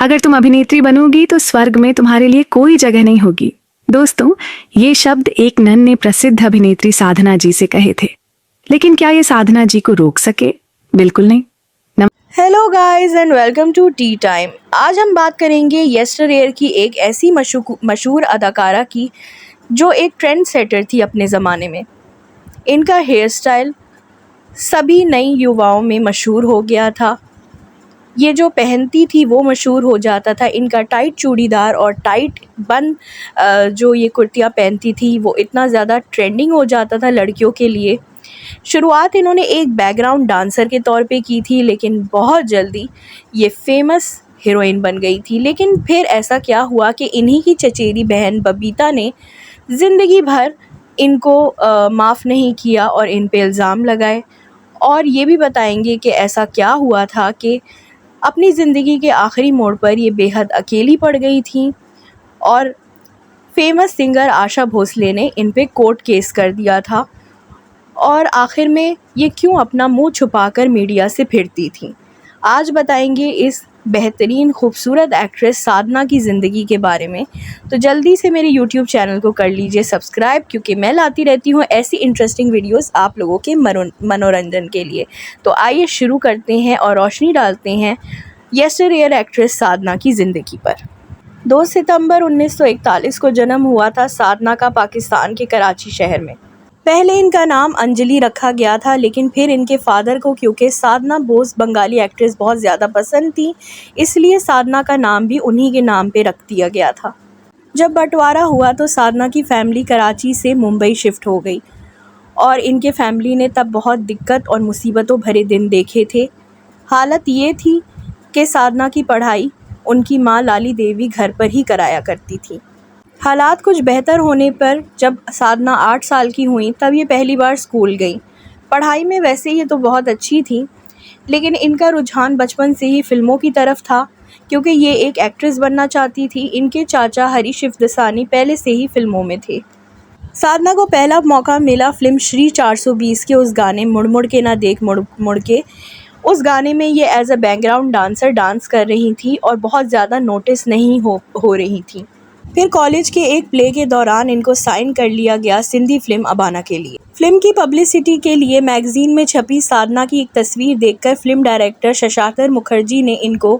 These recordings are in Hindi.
अगर तुम अभिनेत्री बनोगी तो स्वर्ग में तुम्हारे लिए कोई जगह नहीं होगी। दोस्तों, ये शब्द एक नन ने प्रसिद्ध अभिनेत्री साधना जी से कहे थे, लेकिन क्या ये साधना जी को रोक सके? बिल्कुल नहीं। Hello guys and welcome to tea time. आज हम बात करेंगे येस्टरएयर की एक ऐसी मशहूर अदाकारा की जो एक ट्रेंड सेटर थी अपने ज़माने में। इनका हेयर स्टाइल सभी नई युवाओं में मशहूर हो गया था। ये जो पहनती थी वो मशहूर हो जाता था। इनका टाइट चूड़ीदार और टाइट बन जो ये कुर्तियाँ पहनती थी वो इतना ज़्यादा ट्रेंडिंग हो जाता था लड़कियों के लिए। शुरुआत इन्होंने एक बैकग्राउंड डांसर के तौर पे की थी, लेकिन बहुत जल्दी ये फेमस हीरोइन बन गई थी। लेकिन फिर ऐसा क्या हुआ कि इन्हीं की चचेरी बहन बबीता ने ज़िंदगी भर इनको माफ़ नहीं किया और इन पे इल्ज़ाम लगाए। और ये भी बताएंगे कि ऐसा क्या हुआ था कि अपनी ज़िंदगी के आखिरी मोड़ पर ये बेहद अकेली पड़ गई थी और फेमस सिंगर आशा भोसले ने इन पे कोर्ट केस कर दिया था। और आखिर में ये क्यों अपना मुंह छुपाकर मीडिया से फिरती थीं। आज बताएंगे इस बेहतरीन खूबसूरत एक्ट्रेस साधना की ज़िंदगी के बारे में। तो जल्दी से मेरे यूट्यूब चैनल को कर लीजिए सब्सक्राइब, क्योंकि मैं लाती रहती हूँ ऐसी इंटरेस्टिंग वीडियोस आप लोगों के मनोरंजन के लिए। तो आइए शुरू करते हैं और रोशनी डालते हैं येस्टरएयर एक्ट्रेस साधना की ज़िंदगी पर। 2 सितंबर 1941 को जन्म हुआ था साधना का पाकिस्तान के कराची शहर में। पहले इनका नाम अंजलि रखा गया था, लेकिन फिर इनके फादर को क्योंकि साधना बोस बंगाली एक्ट्रेस बहुत ज़्यादा पसंद थी, इसलिए साधना का नाम भी उन्हीं के नाम पे रख दिया गया था। जब बंटवारा हुआ तो साधना की फ़ैमिली कराची से मुंबई शिफ्ट हो गई और इनके फैमिली ने तब बहुत दिक्कत और मुसीबतों भरे दिन देखे थे। हालत ये थी कि साधना की पढ़ाई उनकी माँ लाली देवी घर पर ही कराया करती थी। हालात कुछ बेहतर होने पर जब साधना 8 साल की हुई तब ये पहली बार स्कूल गई। पढ़ाई में वैसे ये तो बहुत अच्छी थी, लेकिन इनका रुझान बचपन से ही फ़िल्मों की तरफ था, क्योंकि ये एक एक्ट्रेस बनना चाहती थी। इनके चाचा हरी शिवदसानी पहले से ही फ़िल्मों में थे। साधना को पहला मौका मिला फ़िल्म श्री 420 के उस गाने मुड़ मुड़ के ना देख मुड़ मुड़ के। उस गाने में ये as a background dancer dance कर रही थी और बहुत ज़्यादा नोटिस नहीं हो रही थी। फिर कॉलेज के एक प्ले के दौरान इनको साइन कर लिया गया सिंधी फिल्म अबाना के लिए। फिल्म की पब्लिसिटी के लिए मैगजीन में छपी साधना की एक तस्वीर देखकर फिल्म डायरेक्टर शशांकर मुखर्जी ने इनको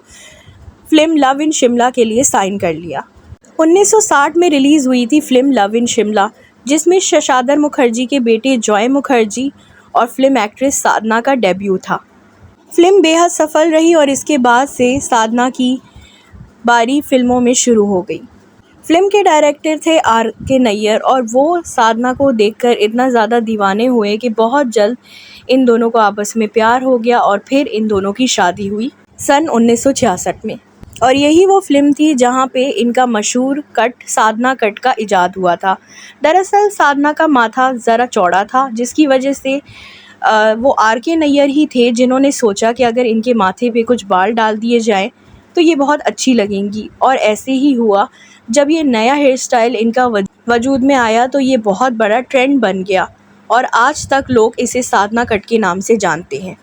फिल्म लव इन शिमला के लिए साइन कर लिया। 1960 में रिलीज़ हुई थी फिल्म लव इन शिमला, जिसमें शशांकर मुखर्जी के बेटे जॉय मुखर्जी और फिल्म एक्ट्रेस साधना का डेब्यू था। फिल्म बेहद सफल रही और इसके बाद से साधना की बारी फिल्मों में शुरू हो गई। फिल्म के डायरेक्टर थे R.K. नैयर और वो साधना को देखकर इतना ज़्यादा दीवाने हुए कि बहुत जल्द इन दोनों को आपस में प्यार हो गया और फिर इन दोनों की शादी हुई सन 1966 में। और यही वो फिल्म थी जहाँ पे इनका मशहूर कट साधना कट का इजाद हुआ था। दरअसल साधना का माथा ज़रा चौड़ा था, जिसकी वजह से वो R.K. नैयर ही थे जिन्होंने सोचा कि अगर इनके माथे पे कुछ बाल डाल दिए जाएं तो ये बहुत अच्छी लगेंगी। और ऐसे ही हुआ। जब ये नया हेयर स्टाइल इनका वजूद में आया तो ये बहुत बड़ा ट्रेंड बन गया और आज तक लोग इसे साधना कट के नाम से जानते हैं।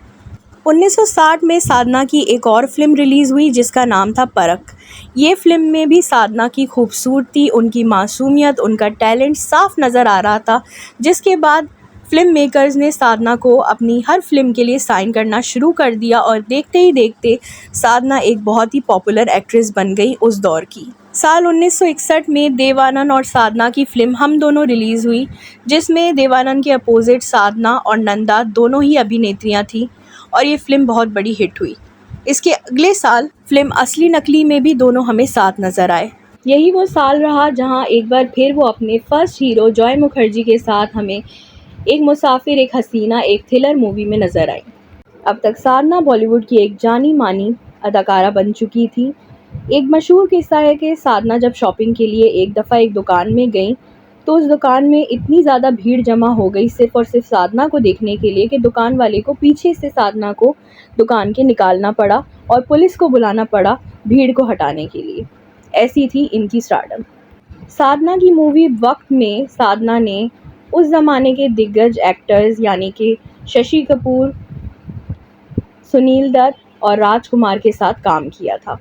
1960 में साधना की एक और फिल्म रिलीज़ हुई जिसका नाम था परख। ये फिल्म में भी साधना की खूबसूरती, उनकी मासूमियत, उनका टैलेंट साफ नज़र आ रहा था, जिसके बाद फिल्म मेकर्स ने साधना को अपनी हर फिल्म के लिए साइन करना शुरू कर दिया और देखते ही देखते साधना एक बहुत ही पॉपुलर एक्ट्रेस बन गई उस दौर की। साल 1961 में देवानंद और साधना की फिल्म हम दोनों रिलीज़ हुई, जिसमें देवानंद के अपोजिट साधना और नंदा दोनों ही अभिनेत्रियां थीं और ये फिल्म बहुत बड़ी हिट हुई। इसके अगले साल फिल्म असली नकली में भी दोनों हमें साथ नज़र आए। यही वो साल रहा जहां एक बार फिर वो अपने फर्स्ट हीरो जॉय मुखर्जी के साथ हमें एक मुसाफिर, एक हसीना, एक थ्रिलर मूवी में नज़र आई। अब तक साधना बॉलीवुड की एक जानी मानी अदाकारा बन चुकी थी। एक मशहूर किस्सा है कि साधना जब शॉपिंग के लिए एक दफ़ा एक दुकान में गई तो उस दुकान में इतनी ज़्यादा भीड़ जमा हो गई सिर्फ़ और सिर्फ साधना को देखने के लिए कि दुकान वाले को पीछे से साधना को दुकान के निकालना पड़ा और पुलिस को बुलाना पड़ा भीड़ को हटाने के लिए। ऐसी थी इनकी स्टारडम। साधना की मूवी वक्त में साधना ने उस ज़माने के दिग्गज एक्टर्स यानी कि शशि कपूर, सुनील दत्त और राजकुमार के साथ काम किया था।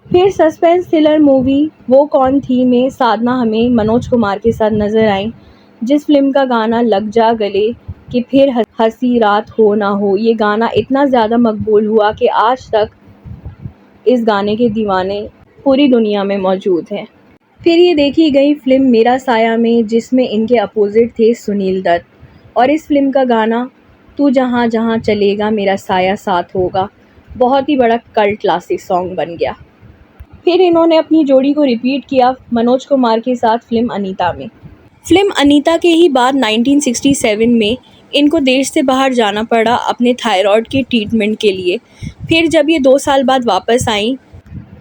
फिर सस्पेंस थ्रिलर मूवी वो कौन थी में साधना हमें मनोज कुमार के साथ नजर आई, जिस फिल्म का गाना लग जा गले कि फिर हंसी रात हो ना हो, ये गाना इतना ज़्यादा मकबूल हुआ कि आज तक इस गाने के दीवाने पूरी दुनिया में मौजूद हैं। फिर ये देखी गई फिल्म मेरा साया में, जिसमें इनके अपोजिट थे सुनील दत्त, और इस फिल्म का गाना तू जहाँ जहाँ चलेगा मेरा साया साथ होगा बहुत ही बड़ा कल्ट क्लासिक सॉन्ग बन गया। फिर इन्होंने अपनी जोड़ी को रिपीट किया मनोज कुमार के साथ फिल्म अनीता में। फिल्म अनीता के ही बाद 1967 में इनको देश से बाहर जाना पड़ा अपने थायराइड के ट्रीटमेंट के लिए। फिर जब ये 2 साल बाद वापस आईं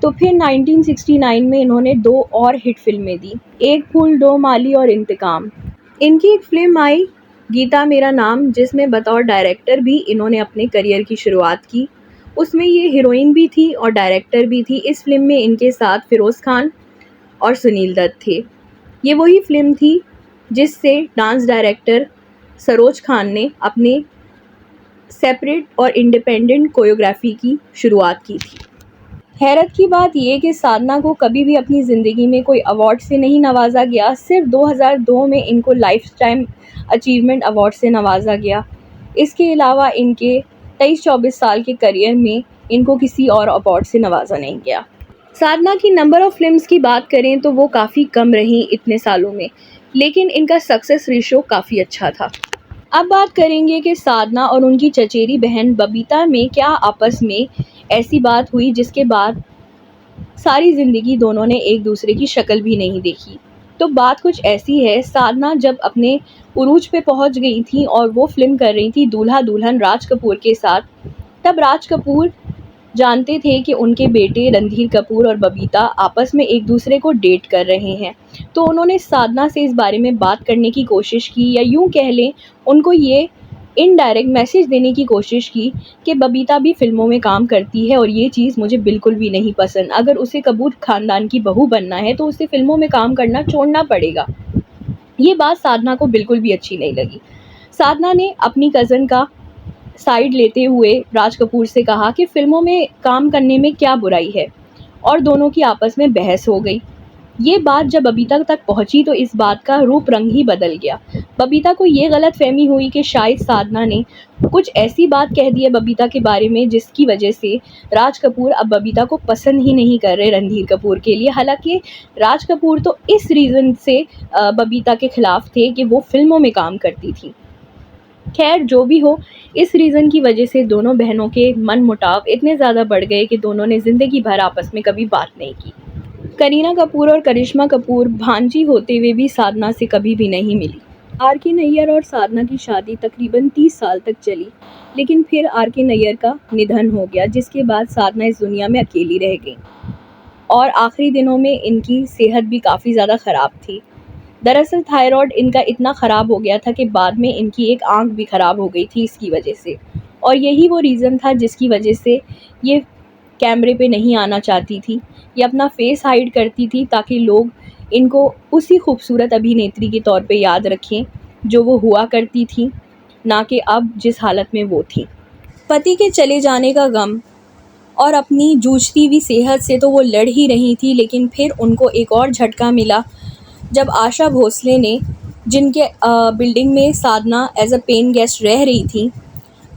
तो फिर 1969 में इन्होंने 2 और हिट फिल्में दी, एक फूल दो माली और इंतकाम। इनकी एक फिल्म आई गीता मेरा नाम, जिसमें बतौर डायरेक्टर भी इन्होंने अपने करियर की शुरुआत की। उसमें ये हीरोइन भी थी और डायरेक्टर भी थी। इस फिल्म में इनके साथ फिरोज़ खान और सुनील दत्त थे। ये वही फिल्म थी जिससे डांस डायरेक्टर सरोज खान ने अपने सेपरेट और इंडिपेंडेंट कोरियोग्राफी की शुरुआत की थी। हैरत की बात यह कि साधना को कभी भी अपनी ज़िंदगी में कोई अवार्ड से नहीं नवाजा गया, सिर्फ 2002 में इनको लाइफ टाइम अचीवमेंट अवार्ड से नवाजा गया। इसके अलावा इनके 23-24 साल के करियर में इनको किसी और अवार्ड से नवाजा नहीं गया। साधना की नंबर ऑफ फिल्म्स की बात करें तो वो काफ़ी कम रही इतने सालों में, लेकिन इनका सक्सेस रेशो काफ़ी अच्छा था। अब बात करेंगे कि साधना और उनकी चचेरी बहन बबीता में क्या आपस में ऐसी बात हुई जिसके बाद सारी ज़िंदगी दोनों ने एक दूसरे की शक्ल भी नहीं देखी। तो बात कुछ ऐसी है, साधना जब अपने उरूज पे पहुंच गई थी और वो फिल्म कर रही थी दूल्हा दुल्हन राज कपूर के साथ, तब राज कपूर जानते थे कि उनके बेटे रणधीर कपूर और बबीता आपस में एक दूसरे को डेट कर रहे हैं। तो उन्होंने साधना से इस बारे में बात करने की कोशिश की, या यूँ कह लें उनको ये इनडायरेक्ट मैसेज देने की कोशिश की कि बबीता भी फिल्मों में काम करती है और ये चीज़ मुझे बिल्कुल भी नहीं पसंद। अगर उसे कपूर ख़ानदान की बहू बनना है तो उसे फिल्मों में काम करना छोड़ना पड़ेगा। ये बात साधना को बिल्कुल भी अच्छी नहीं लगी। साधना ने अपनी कज़न का साइड लेते हुए राज कपूर से कहा कि फिल्मों में काम करने में क्या बुराई है, और दोनों की आपस में बहस हो गई। ये बात जब बबीता तक पहुंची तो इस बात का रूप रंग ही बदल गया। बबीता को ये गलतफहमी हुई कि शायद साधना ने कुछ ऐसी बात कह दी है बबीता के बारे में जिसकी वजह से राज कपूर अब बबीता को पसंद ही नहीं कर रहे रणधीर कपूर के लिए। हालांकि राज कपूर तो इस रीज़न से बबीता के खिलाफ थे कि वो फिल्मों में काम करती थी। खैर जो भी हो, इस रीज़न की वजह से दोनों बहनों के मन मुटाव इतने ज़्यादा बढ़ गए कि दोनों ने ज़िंदगी भर आपस में कभी बात नहीं की। करीना कपूर और करिश्मा कपूर भांजी होते हुए भी साधना से कभी भी नहीं मिली। आर.के. नैयर और साधना की शादी तकरीबन 30 साल तक चली, लेकिन फिर आर.के. नैयर का निधन हो गया, जिसके बाद साधना इस दुनिया में अकेली रह गई और आखिरी दिनों में इनकी सेहत भी काफ़ी ज़्यादा ख़राब थी। दरअसल थायराइड इनका इतना ख़राब हो गया था कि बाद में इनकी एक आंख भी ख़राब हो गई थी इसकी वजह से, और यही वो रीज़न था जिसकी वजह से ये कैमरे पे नहीं आना चाहती थी। ये अपना फेस हाइड करती थी ताकि लोग इनको उसी खूबसूरत अभिनेत्री के तौर पे याद रखें जो वो हुआ करती थी, ना कि अब जिस हालत में वो थी। पति के चले जाने का गम और अपनी जूझती हुई सेहत से तो वो लड़ ही रही थी, लेकिन फिर उनको एक और झटका मिला जब आशा भोसले ने, जिनके बिल्डिंग में साधना एज अ पेइंग गेस्ट रह रही थी,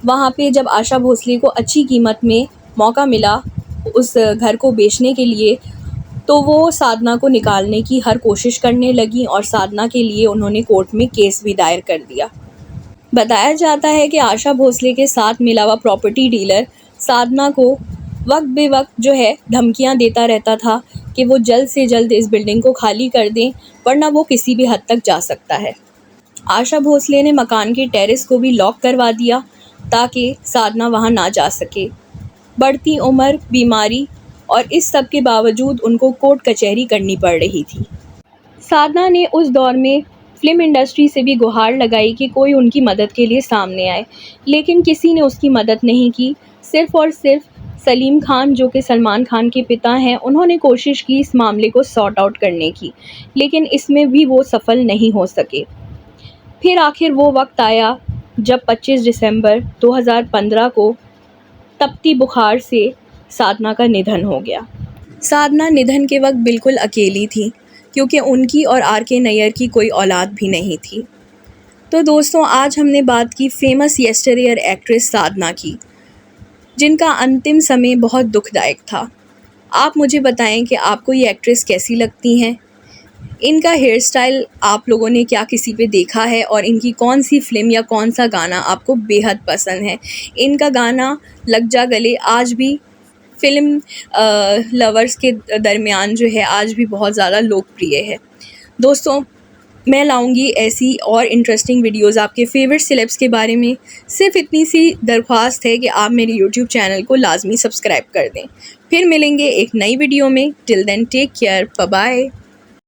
वहाँ पे जब आशा भोसले को अच्छी कीमत में मौका मिला उस घर को बेचने के लिए, तो वो साधना को निकालने की हर कोशिश करने लगी और साधना के लिए उन्होंने कोर्ट में केस भी दायर कर दिया। बताया जाता है कि आशा भोसले के साथ मिला हुआ प्रॉपर्टी डीलर साधना को वक्त बे वक्त जो है धमकियां देता रहता था कि वो जल्द से जल्द इस बिल्डिंग को खाली कर दें, वरना वो किसी भी हद तक जा सकता है। आशा भोसले ने मकान के टेरेस को भी लॉक करवा दिया ताकि साधना वहां ना जा सके। बढ़ती उम्र, बीमारी और इस सब के बावजूद उनको कोर्ट कचहरी करनी पड़ रही थी। साधना ने उस दौर में फिल्म इंडस्ट्री से भी गुहार लगाई कि कोई उनकी मदद के लिए सामने आए, लेकिन किसी ने उसकी मदद नहीं की। सिर्फ़ और सिर्फ सलीम खान, जो कि सलमान खान के पिता हैं, उन्होंने कोशिश की इस मामले को सॉर्ट आउट करने की, लेकिन इसमें भी वो सफल नहीं हो सके। फिर आखिर वो वक्त आया जब 25 दिसंबर 2015 को तपती बुखार से साधना का निधन हो गया। साधना निधन के वक्त बिल्कुल अकेली थी, क्योंकि उनकी और आर.के. नैयर की कोई औलाद भी नहीं थी। तो दोस्तों, आज हमने बात की फेमस यस्टरईयर एक्ट्रेस साधना की, जिनका अंतिम समय बहुत दुखदायक था। आप मुझे बताएं कि आपको ये एक्ट्रेस कैसी लगती हैं? इनका हेयर स्टाइल आप लोगों ने क्या किसी पे देखा है, और इनकी कौन सी फ़िल्म या कौन सा गाना आपको बेहद पसंद है? इनका गाना लग जा गले आज भी फ़िल्म लवर्स के दरमियान जो है आज भी बहुत ज़्यादा लोकप्रिय है। दोस्तों, मैं लाऊंगी ऐसी और इंटरेस्टिंग वीडियोस आपके फेवरेट सेलेब्स के बारे में। सिर्फ इतनी सी दरख्वास्त है कि आप मेरे यूट्यूब चैनल को लाजमी सब्सक्राइब कर दें। फिर मिलेंगे एक नई वीडियो में। Till then take care, bye bye.